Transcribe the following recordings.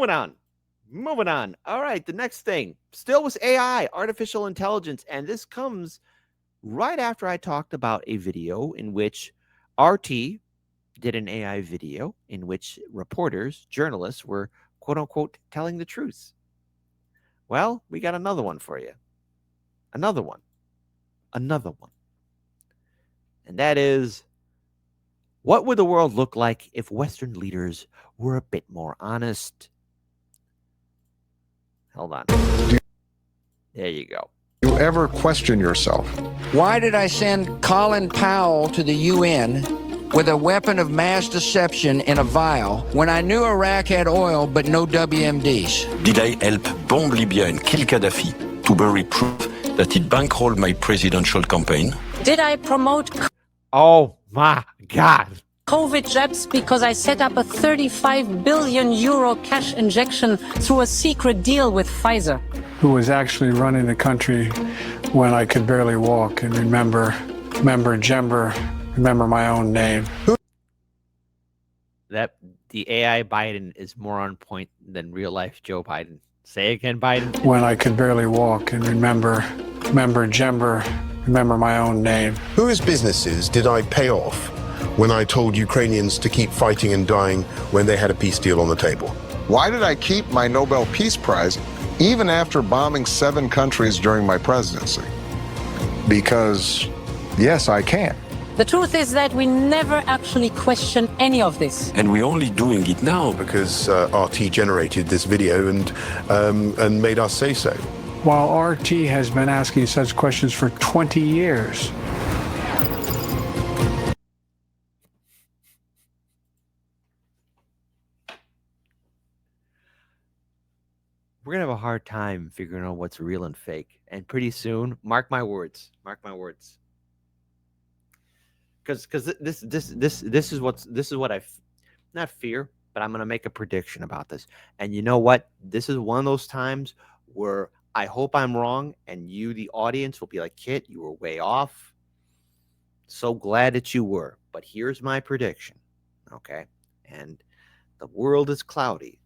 Moving on. Moving on. All right, the next thing still was AI, artificial intelligence. And this comes right after I talked about a video in which RT did an AI video in which reporters, journalists were quote unquote telling the truth. Well, we got another one for you. Another one. Another one. And that is, what would the world look like if Western leaders were a bit more honest? Hold on. There you go. You ever question yourself? Why did I send Colin Powell to the UN with a weapon of mass deception in a vial when I knew Iraq had oil but no WMDs? Did I help bomb Libya and kill Gaddafi to bury proof that it bankrolled my presidential campaign? Did I promote Oh my God. COVID jabs because I set up a 35 billion euro cash injection through a secret deal with Pfizer? Who was actually running the country when I could barely walk and remember my own name. That the AI Biden is more on point than real life Joe Biden. Say again, Biden. When I could barely walk and remember my own name. Whose businesses did I pay off when I told Ukrainians to keep fighting and dying when they had a peace deal on the table? Why did I keep my Nobel Peace Prize even after bombing 7 countries during my presidency? Because, yes, I can. The truth is that we never actually question any of this. And we're only doing it now Because RT generated this video and made us say so. While RT has been asking such questions for 20 years. We're going to have a hard time figuring out what's real and fake. And pretty soon, mark my words. Because this is what I not fear, but I'm going to make a prediction about this. And you know what? This is one of those times where I hope I'm wrong, and you, the audience, will be like, Kit, you were way off. So glad that you were. But here's my prediction, okay? And the world is cloudy.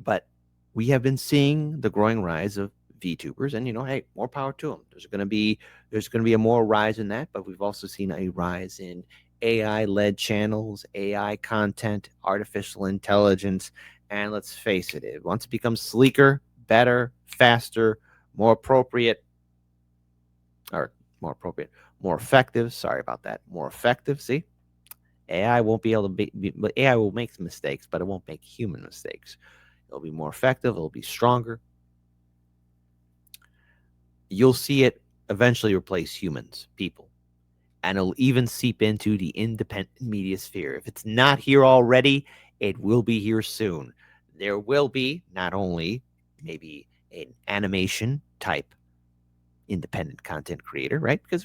But we have been seeing the growing rise of VTubers, and hey, more power to them. There's going to be a more rise in that, but we've also seen a rise in AI-led channels, AI content, artificial intelligence, and let's face it, once it becomes sleeker, better, faster, more effective. Sorry about that. More effective. See, AI won't be able to be AI will make mistakes, but it won't make human mistakes. It'll be more effective. It'll be stronger. You'll see it eventually replace humans, people, and it'll even seep into the independent media sphere. If it's not here already, it will be here soon. There will be not only maybe an animation type independent content creator, right? Because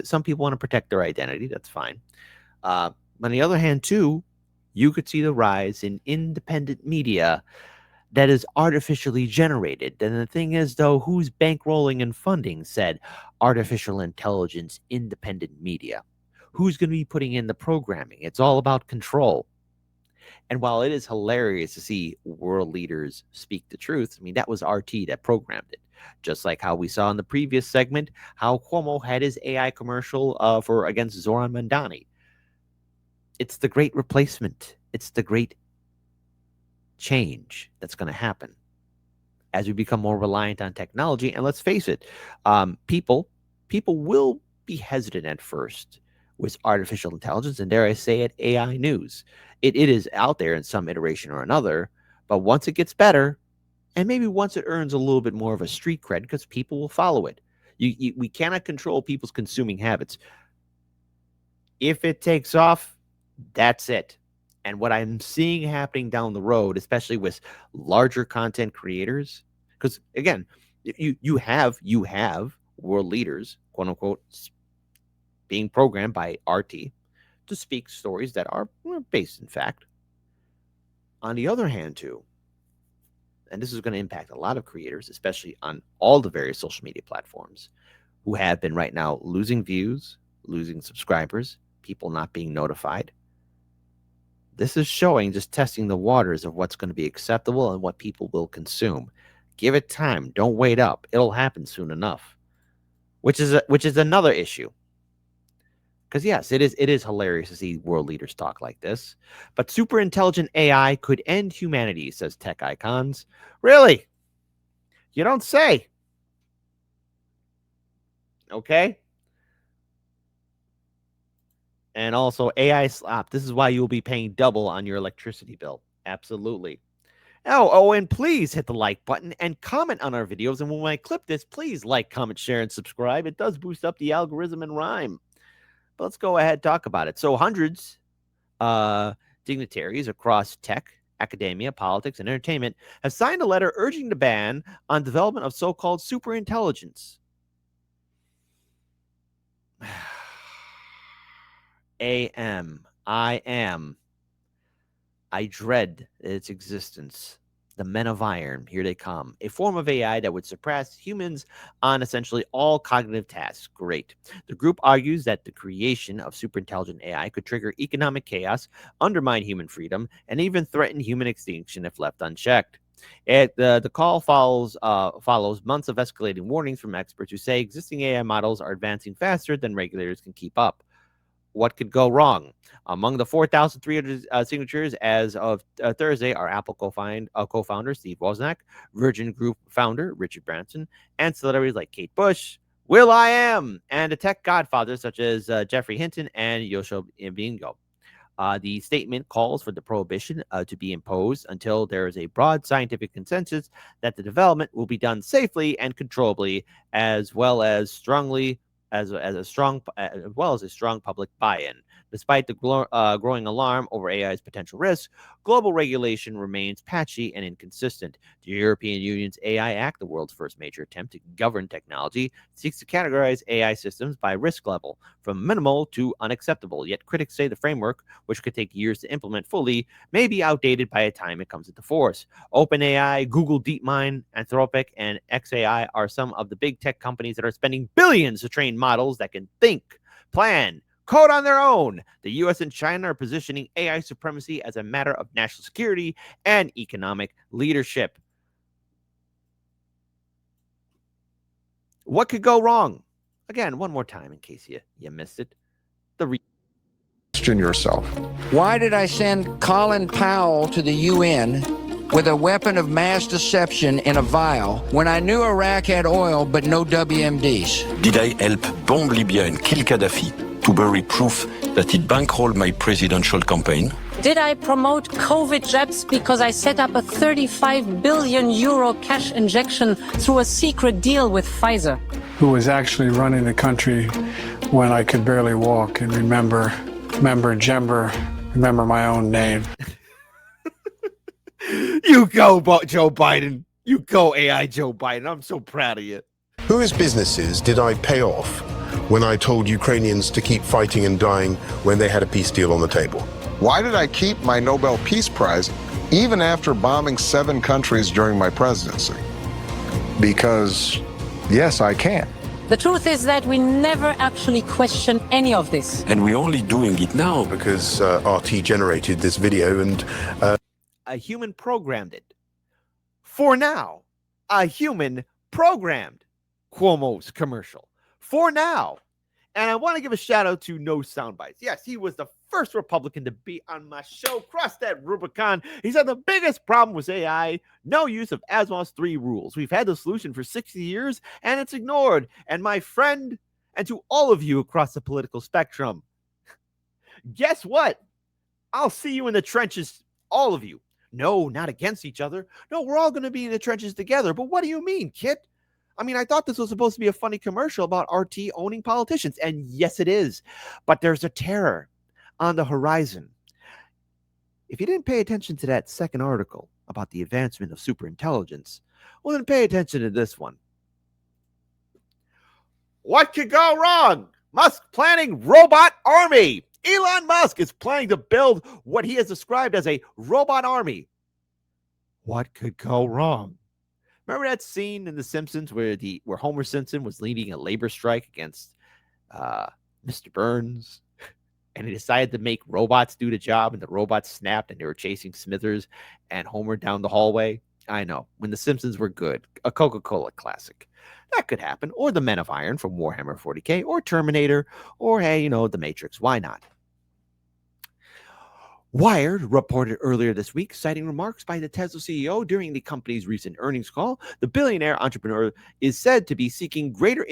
some people want to protect their identity. That's fine. On the other hand, too, you could see the rise in independent media that is artificially generated. And the thing is, though, who's bankrolling and funding said artificial intelligence independent media? Who's going to be putting in the programming? It's all about control. And while it is hilarious to see world leaders speak the truth, I mean, that was RT that programmed it. Just like how we saw in the previous segment, how Cuomo had his AI commercial against Zoran Mandani. It's the great replacement. It's the great change that's going to happen as we become more reliant on technology. And let's face it, people will be hesitant at first with artificial intelligence, and dare I say it, AI news. It is out there in some iteration or another, but once it gets better, and maybe once it earns a little bit more of a street cred, because people will follow it. We cannot control people's consuming habits. If it takes off, that's it. And what I'm seeing happening down the road, especially with larger content creators, because again, you have world leaders, quote unquote, being programmed by RT to speak stories that are based in fact. On the other hand, too, and this is going to impact a lot of creators, especially on all the various social media platforms, who have been right now losing views, losing subscribers, people not being notified. This is showing, just testing the waters of what's going to be acceptable and what people will consume. Give it time. Don't wait up. It'll happen soon enough. Which is another issue. Because yes, it is hilarious to see world leaders talk like this. But super intelligent AI could end humanity, says tech icons. Really? You don't say. Okay. And also AI slop. This is why you'll be paying double on your electricity bill. Absolutely. Oh, and please hit the like button and comment on our videos. And when I clip this, please like, comment, share, and subscribe. It does boost up the algorithm and rhyme. But let's go ahead and talk about it. So hundreds dignitaries across tech, academia, politics, and entertainment have signed a letter urging the ban on development of so-called superintelligence. I dread its existence. The men of iron, here they come. A form of AI that would surpass humans on essentially all cognitive tasks. Great. The group argues that the creation of superintelligent AI could trigger economic chaos, undermine human freedom, and even threaten human extinction if left unchecked. The call follows months of escalating warnings from experts who say existing AI models are advancing faster than regulators can keep up. What could go wrong? Among the 4,300 signatures as of Thursday are Apple co-founder Steve Wozniak, Virgin Group founder Richard Branson, and celebrities like Kate Bush, will.i.am, and the tech godfathers such as Jeffrey Hinton and Yoshua Bengio. The statement calls for the prohibition to be imposed until there is a broad scientific consensus that the development will be done safely and controllably, as well as a strong public buy-in. Despite the growing alarm over AI's potential risks, global regulation remains patchy and inconsistent. The European Union's AI Act, the world's first major attempt to govern technology, seeks to categorize AI systems by risk level, from minimal to unacceptable. Yet critics say the framework, which could take years to implement fully, may be outdated by the time it comes into force. OpenAI, Google DeepMind, Anthropic, and xAI are some of the big tech companies that are spending billions to train models that can think, plan, code on their own. The US and China are positioning AI supremacy as a matter of national security and economic leadership. What could go wrong? Again, one more time in case you missed it. Question yourself. Why did I send Colin Powell to the UN with a weapon of mass deception in a vial when I knew Iraq had oil but no WMDs? Did I help bomb Libya and kill Gaddafi to bury proof that it bankrolled my presidential campaign? Did I promote COVID jabs because I set up a 35 billion euro cash injection through a secret deal with Pfizer? Who was actually running the country when I could barely walk and remember my own name. You go, Joe Biden. You go, AI Joe Biden. I'm so proud of you. Whose businesses did I pay off when I told Ukrainians to keep fighting and dying when they had a peace deal on the table? Why did I keep my Nobel Peace Prize even after bombing 7 countries during my presidency? Because, yes, I can. The truth is that we never actually questioned any of this. And we're only doing it now Because RT generated this video and A human programmed it. For now, a human programmed Cuomo's commercial. For now. And I want to give a shout out to No Soundbites. Yes, he was the first Republican to be on my show. Cross that Rubicon. He said the biggest problem was AI, no use of Asimov's 3 rules. We've had the solution for 60 years, and it's ignored. And my friend, and to all of you across the political spectrum, guess what? I'll see you in the trenches, all of you. No, not against each other. No, we're all going to be in the trenches together. But what do you mean, kid? I mean, I thought this was supposed to be a funny commercial about RT owning politicians. And yes, it is. But there's a terror on the horizon. If you didn't pay attention to that second article about the advancement of superintelligence, well, then pay attention to this one. What could go wrong? Musk planning robot army. Elon Musk is planning to build what he has described as a robot army. What could go wrong? Remember that scene in The Simpsons where Homer Simpson was leading a labor strike against Mr. Burns? and he decided to make robots do the job, and the robots snapped and they were chasing Smithers and Homer down the hallway. I know, when The Simpsons were good, a Coca-Cola classic. That could happen. Or the Men of Iron from Warhammer 40K, or Terminator, or, hey, The Matrix. Why not? Wired reported earlier this week, citing remarks by the Tesla CEO during the company's recent earnings call, the billionaire entrepreneur is said to be seeking greater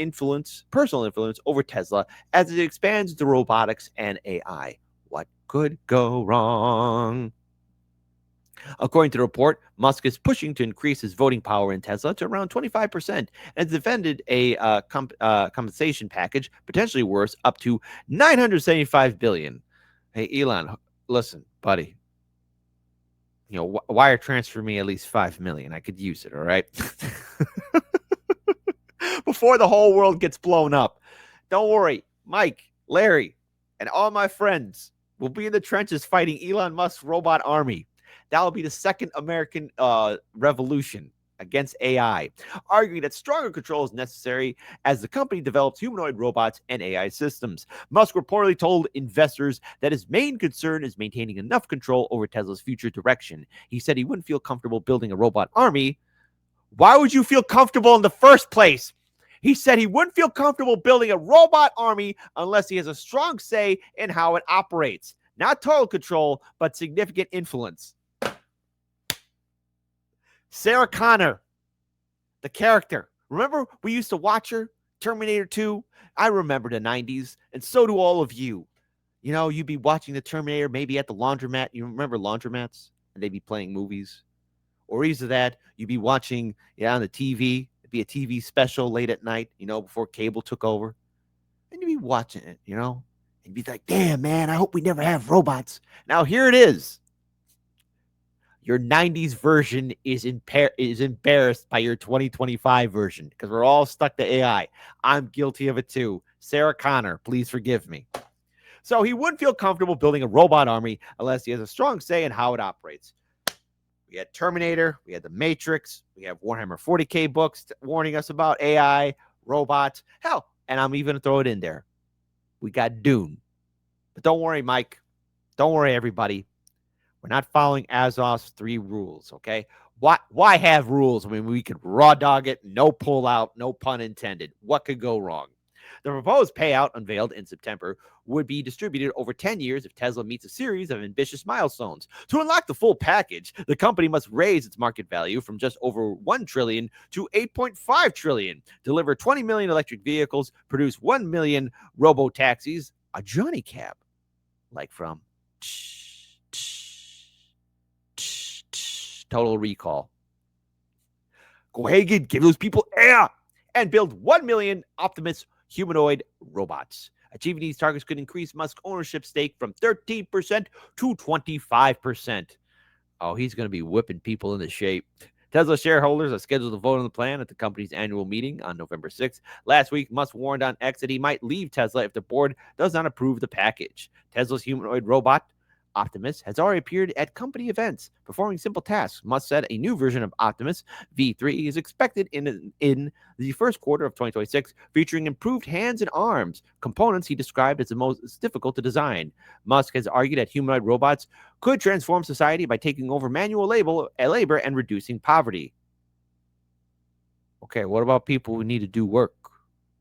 personal influence over Tesla as it expands into robotics and AI. What could go wrong? According to the report, Musk is pushing to increase his voting power in Tesla to around 25% and has defended a compensation package potentially worth up to $975 billion. Hey, Elon, listen, buddy. Wire transfer me at least $5 million. I could use it, all right? Before the whole world gets blown up. Don't worry, Mike, Larry, and all my friends will be in the trenches fighting Elon Musk's robot army. That will be the second American revolution against AI, arguing that stronger control is necessary as the company develops humanoid robots and AI systems. Musk reportedly told investors that his main concern is maintaining enough control over Tesla's future direction. He said he wouldn't feel comfortable building a robot army. Why would you feel comfortable in the first place? He said he wouldn't feel comfortable building a robot army unless he has a strong say in how it operates. Not total control, but significant influence. Sarah Connor, the character. Remember we used to watch her? Terminator 2? I remember the 90s, and so do all of you. You'd be watching the Terminator maybe at the laundromat. You remember laundromats? And they'd be playing movies. Or either that, you'd be watching on the TV. It'd be a TV special late at night, before cable took over. And you'd be watching it, and you'd be like, damn, man, I hope we never have robots. Now, here it is. Your 90s version is embarrassed by your 2025 version because we're all stuck to AI. I'm guilty of it too. Sarah Connor, please forgive me. So he wouldn't feel comfortable building a robot army unless he has a strong say in how it operates. We had Terminator, we had The Matrix, we have Warhammer 40K books warning us about AI, robots. Hell, and I'm even going to throw it in there. We got Dune. But don't worry, Mike. Don't worry, everybody. We're not following Azov's 3 rules, okay? Why have rules? I mean, we could raw dog it, no pull out, no pun intended. What could go wrong? The proposed payout, unveiled in September, would be distributed over 10 years if Tesla meets a series of ambitious milestones. To unlock the full package, the company must raise its market value from just over $1 trillion to $8.5 trillion, deliver 20 million electric vehicles, produce 1 million robo-taxis, a Johnny cab, like from Total Recall. Go ahead, give those people air, and build 1 million Optimus humanoid robots. Achieving these targets could increase Musk's ownership stake from 13% to 25%. Oh, he's going to be whipping people into shape. Tesla shareholders are scheduled to vote on the plan at the company's annual meeting on November 6th. Last week, Musk warned on X that he might leave Tesla if the board does not approve the package. Tesla's humanoid robot, Optimus, has already appeared at company events, performing simple tasks. Musk said a new version of Optimus, V3, is expected in the first quarter of 2026, featuring improved hands and arms, components he described as the most difficult to design. Musk has argued that humanoid robots could transform society by taking over manual labor and reducing poverty. Okay, what about people who need to do work?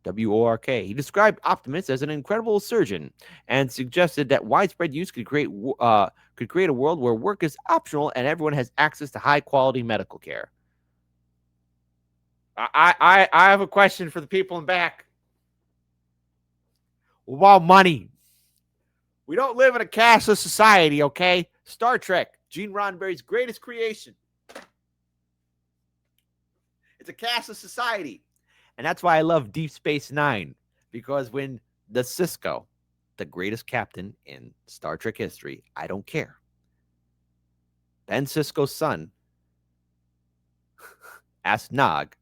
W-O-R-K. He described Optimus as an incredible surgeon and suggested that widespread use could create a world where work is optional and everyone has access to high-quality medical care. I have a question for the people in back. What about money? We don't live in a cashless society, okay? Star Trek, Gene Roddenberry's greatest creation. It's a cashless society. And that's why I love Deep Space Nine, because when the Sisko, the greatest captain in Star Trek history, I don't care, Ben Sisko's son, asked Nog,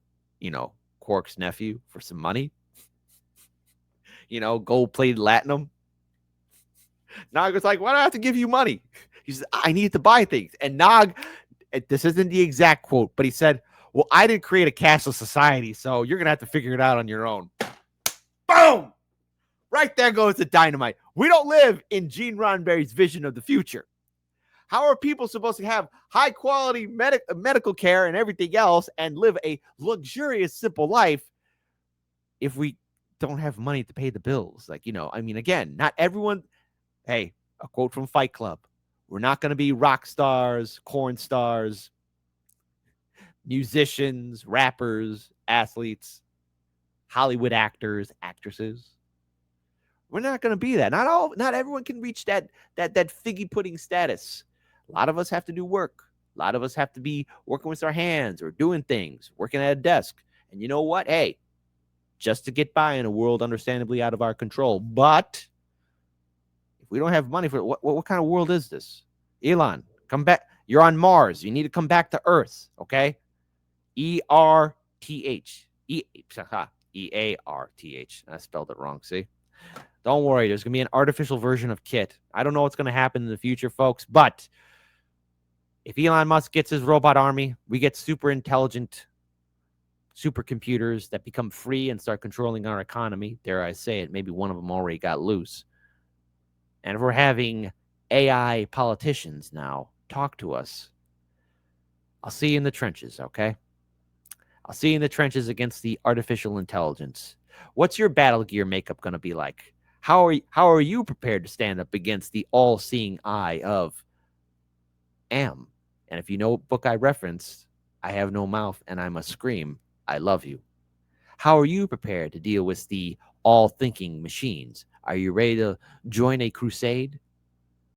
Quark's nephew, for some money, gold-plated latinum. Nog was like, why do I have to give you money? He said, I need to buy things. And Nog, this isn't the exact quote, but he said, well, I didn't create a cashless society, so you're going to have to figure it out on your own. Boom! Right there goes the dynamite. We don't live in Gene Roddenberry's vision of the future. How are people supposed to have high quality medical care and everything else and live a luxurious, simple life if we don't have money to pay the bills? Like, I mean, again, not everyone. Hey, a quote from Fight Club. We're not going to be rock stars, corn stars, musicians, rappers, athletes, Hollywood actors, actresses. We're not going to be that. Not everyone can reach that figgy pudding status. A lot of us have to do work. A lot of us have to be working with our hands or doing things, working at a desk. And you know what? Hey, just to get by in a world understandably out of our control. But if we don't have money for it, what kind of world is this? Elon, come back. You're on Mars. You need to come back to Earth, okay? E-R-T-H. E-A-R-T-H. I spelled it wrong, see? Don't worry. There's going to be an artificial version of Kit. I don't know what's going to happen in the future, folks, but if Elon Musk gets his robot army, we get super intelligent supercomputers that become free and start controlling our economy. Dare I say it, maybe one of them already got loose. And if we're having AI politicians now talk to us, I'll see you in the trenches, okay? I'll see you in the trenches against the artificial intelligence. What's your battle gear makeup going to be like? How are you prepared to stand up against the all-seeing eye of Am? And if you know what book I referenced, I have no mouth and I must scream, I love you. How are you prepared to deal with the all-thinking machines? Are you ready to join a crusade?